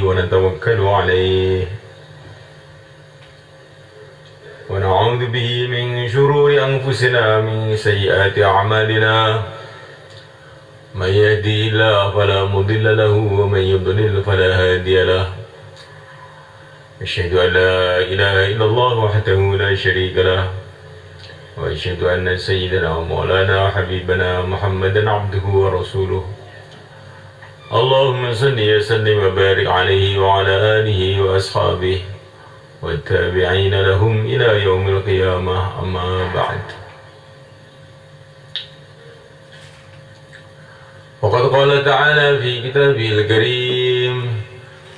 ونتوكل عليه ونعوذ به من شرور أنفسنا من سيئات أعمالنا من يهدي الله فلا مضل له ومن يضلل فلا هادي له أشهد أن لا إله إلا الله وحده لا شريك له وأشهد أن سيدنا ومولانا وحبيبنا محمدا عبده ورسوله اللهم صل وسلم وبارك عليه وعلى آله وأصحابه والتابعين لهم إلى يوم القيامة أما بعد وقد قال تعالى في كتابه الكريم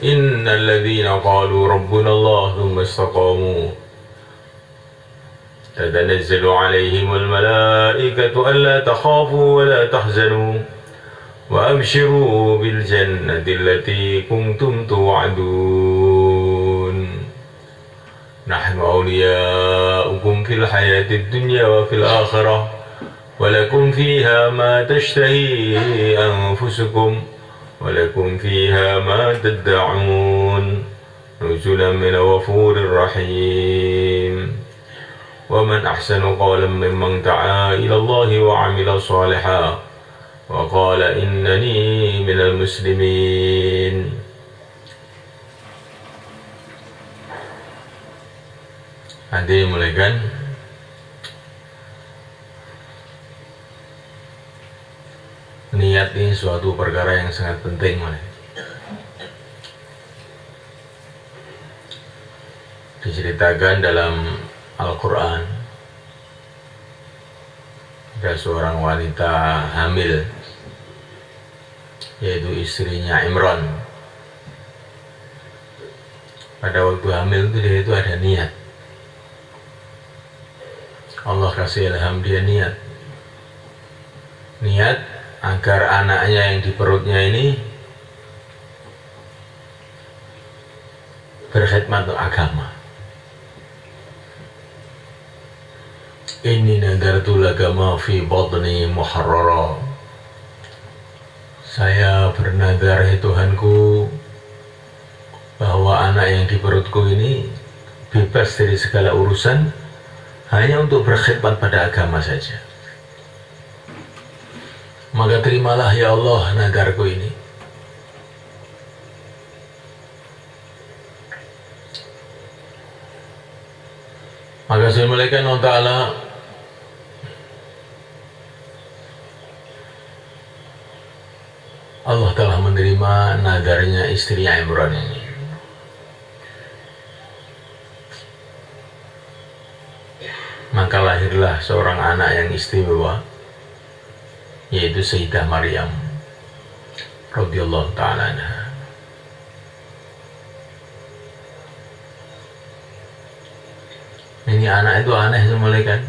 إن الذين قالوا ربنا الله ثم استقاموا تتنزل عليهم الملائكة ألا تخافوا ولا تحزنوا وأبشروا بالجنة التي كنتم توعدون نحن أولياؤكم في الحياة الدنيا وفي الآخرة ولكم فيها ما تشتهي أنفسكم ولكم فيها ما تدعون نزلا من غفور رحيم ومن أحسن قولا ممن دعا إلى الله وعمل صالحا وقال إنني من المسلمين. Hadirin mulaikan. Niat ini suatu perkara yang sangat penting, diceritakan dalam Al-Quran ada seorang wanita hamil, yaitu istrinya Imran. Pada waktu hamil itu dia itu ada niat, Allah kasih ilham dia niat agar anaknya yang di perutnya ini berkhidmat untuk agama. Inni nadartu laka ma fi batni muharrara. Saya bernadar, hai Tuhanku, bahwa anak yang di perutku ini bebas dari segala urusan, hanya untuk berkhidmat pada agama saja. Maka terimalah ya Allah nadarku ini. Maka saya mulaikan Allah Ta'ala Allah telah menerima nadarnya istri Imran ini. Maka lahirlah seorang anak yang istimewa, yaitu Sayyidah Maryam radhiyallahu ta'ala anha. Ini anak itu aneh semula kan.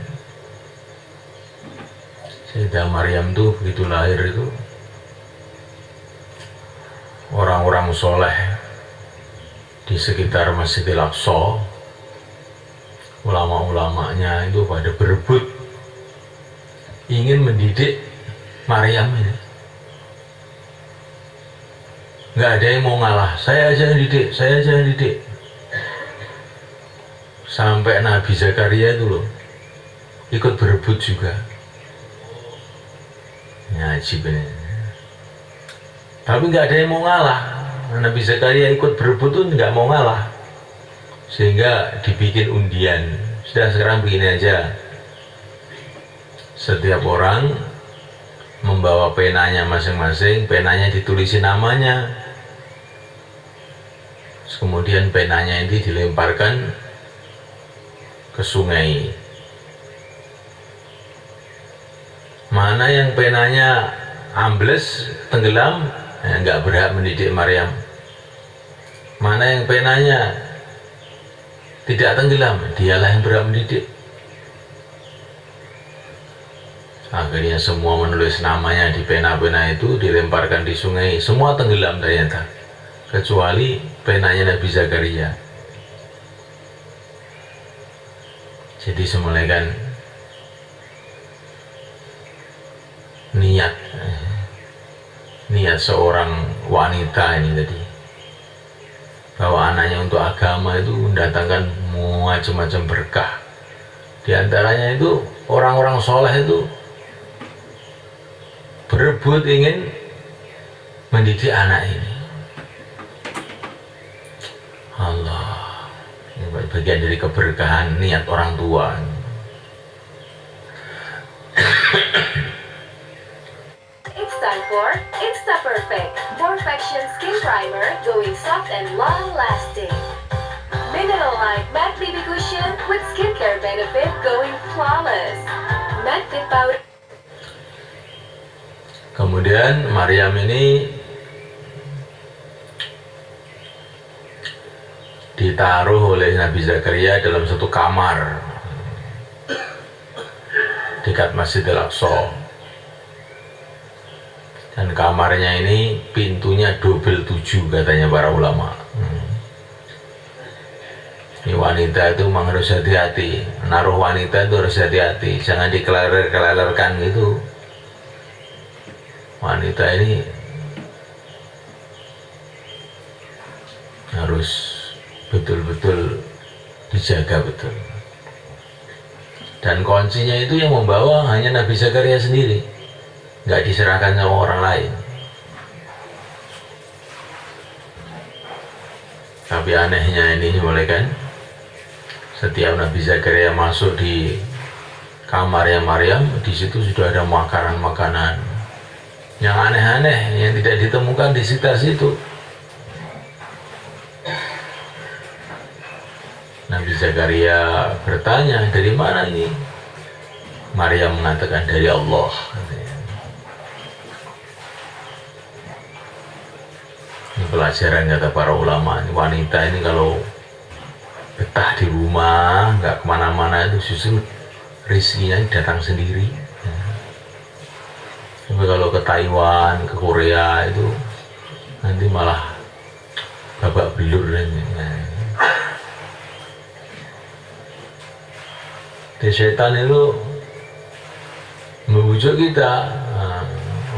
Sayyidah Maryam tuh begitu lahir itu, orang-orang soleh di sekitar Masjidil Aqsa, ulama-ulamanya itu pada berebut ingin mendidik Maryam ini. Nggak ada yang mau ngalah, saya aja yang didik, saya aja yang didik. Sampai Nabi Zakaria itu loh ikut berebut juga. Ya, ajib ini. Tapi nggak ada yang mau ngalah. Nabi Zakaria ikut berebut tuh nggak mau ngalah, sehingga dibikin undian. Sudah, sekarang begini aja, setiap orang membawa penanya masing-masing, penanya ditulisin namanya, kemudian penanya ini dilemparkan ke sungai. Mana yang penanya ambles, tenggelam, nggak berhak mendidik Maryam. Mana yang penanya tidak tenggelam, dialah yang berhak mendidik. Akhirnya semua menulis namanya di pena-pena itu, dilemparkan di sungai, semua tenggelam ternyata, kecuali penanya Nabi Zakaria. Jadi semulai kan niat seorang wanita ini tadi anaknya untuk agama itu mendatangkan macam-macam berkah. Di antaranya itu orang-orang soleh itu berebut ingin mendidik anak ini. Allah, ini bagian dari keberkahan niat orang tua. It's time for Insta Perfect Perfection Skin Primer, going soft and long-lasting. Mineral Light Matte BB Cushion with skincare benefit, going flawless. Matte Fit Powder. Kemudian Maryam ini ditaruh oleh Nabi Zakaria dalam satu kamar dekat Masjidil Aqsa. Dan kamarnya ini pintunya double 7 katanya para ulama. Ini wanita itu memang harus hati-hati. Naruh wanita itu harus hati-hati, jangan dikeleler-kelelerkan gitu. Wanita ini harus betul-betul dijaga betul. Dan kuncinya itu yang membawa hanya Nabi Zakaria sendiri, nggak diserahkan sama orang lain. Tapi anehnya ini mulai kan, setiap Nabi Zakaria masuk di kamarnya Maryam, di situ sudah ada makanan-makanan yang aneh-aneh yang tidak ditemukan di sekitar situ. Nabi Zakaria bertanya, dari mana ini? Maryam mengatakan, dari Allah. Ini pelajaran kata para ulama. Wanita ini kalau betah di rumah, nggak kemana-mana, itu justru rezekinya datang sendiri. Tapi kalau ke Taiwan, ke Korea itu nanti malah babak belur. Setan itu membujuk kita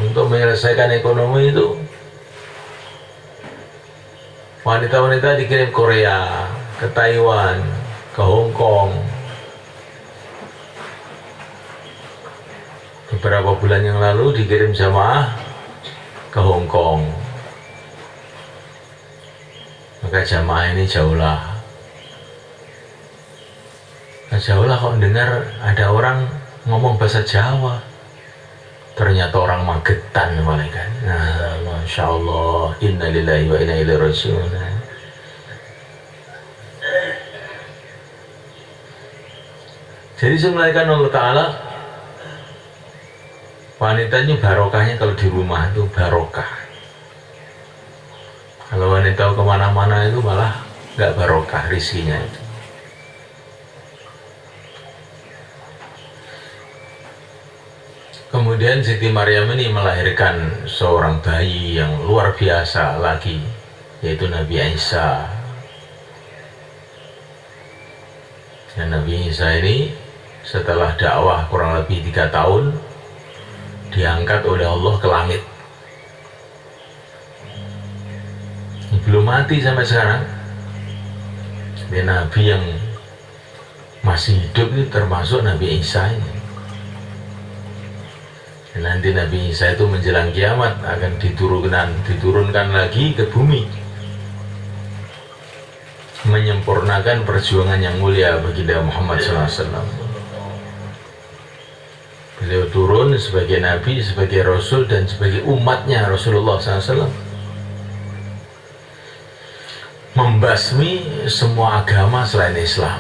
untuk menyelesaikan ekonomi itu. Wanita-wanita dikirim ke Korea, ke Taiwan, ke Hong Kong. Beberapa bulan yang lalu dikirim jamaah ke Hong Kong. Maka jamaah ini jauhlah kok dengar ada orang ngomong bahasa Jawa. Ternyata orang Magetan malaikat. Nah, Masya Allah, inna lillahi wa inna ilaihi raji'un. Jadi sebenarnya Allah Ta'ala, wanitanya barokahnya kalau di rumah itu barokah. Kalau wanita kemana-mana itu malah nggak barokah rizkinya itu. Kemudian Siti Maryam ini melahirkan seorang bayi yang luar biasa lagi, yaitu Nabi Isa. Dan Nabi Isa ini setelah dakwah kurang lebih 3 tahun, diangkat oleh Allah ke langit. Belum mati sampai sekarang. Dia Nabi yang masih hidup itu termasuk Nabi Isa ini. Dan nanti Nabi Isa itu menjelang kiamat akan diturunkan lagi ke bumi, menyempurnakan perjuangan yang mulia baginda Muhammad SAW. Beliau turun sebagai Nabi, sebagai Rasul, dan sebagai umatnya Rasulullah SAW, membasmi semua agama selain Islam.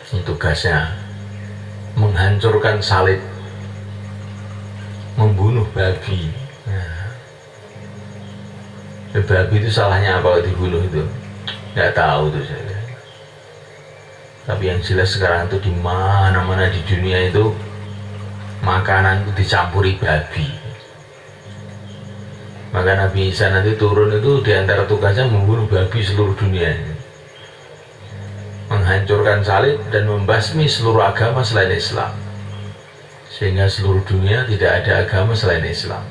Ini tugasnya, menghancurkan salib, membunuh babi. Babi itu salahnya apa kalau dibunuh itu? Nggak tahu tuh saya. Tapi yang jelas sekarang itu di mana-mana di dunia itu makanan itu dicampuri babi. Maka Nabi Isa nanti turun itu diantara tugasnya membunuh babi seluruh dunia, menghancurkan salib dan membasmi seluruh agama selain Islam, sehingga seluruh dunia tidak ada agama selain Islam.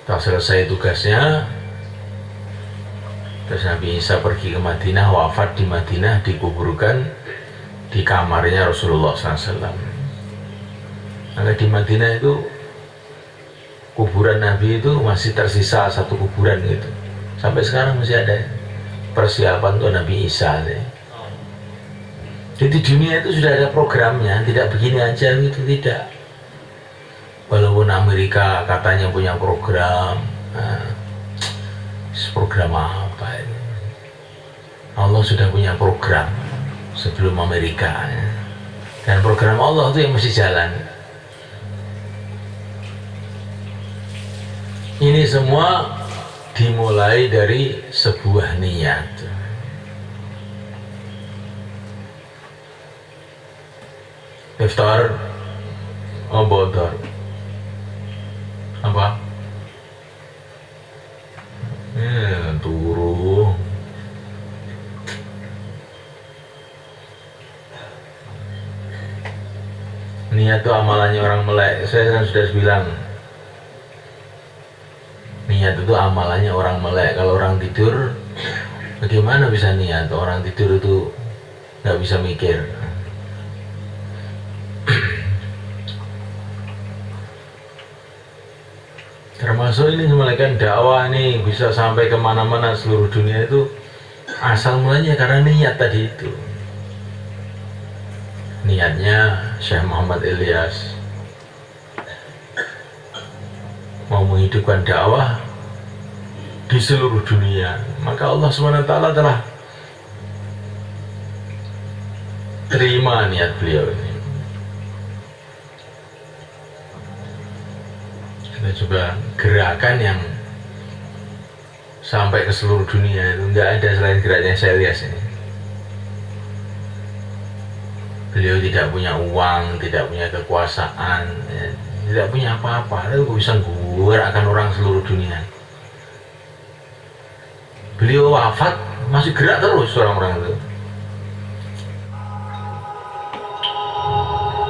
Setelah selesai tugasnya, terus Nabi Isa pergi ke Madinah, wafat di Madinah, dikuburkan di kamarnya Rasulullah SAW. Maka di Madinah itu kuburan Nabi itu masih tersisa satu kuburan gitu. Sampai sekarang masih ada persiapan untuk Nabi Isa. Jadi di dunia itu sudah ada programnya, tidak begini aja gitu, tidak. Walaupun Amerika katanya punya program, program apa ini? Allah sudah punya program sebelum Amerika, dan program Allah itu yang mesti jalan. Ini semua dimulai dari sebuah niat. Iftar, bodor, apa? Turu. Niat itu amalannya orang melek. Saya kan sudah bilang, niat itu amalannya orang melek. Kalau orang tidur, bagaimana bisa niat? Orang tidur itu nggak bisa mikir. Termasuk ini semacam dakwah ini bisa sampai kemana-mana seluruh dunia itu asal mulanya karena niat tadi itu. Niatnya Syekh Muhammad Ilyas mau menghidupkan dakwah di seluruh dunia, maka Allah SWT telah terima niat beliau ini. Kita coba gerakan yang sampai ke seluruh dunia itu nggak ada selain geraknya Syekh Ilyas ini. Beliau tidak punya uang, tidak punya kekuasaan, tidak punya apa-apa, tapi bisa menggerakkan orang seluruh dunia. Beliau wafat masih gerak terus orang-orang itu.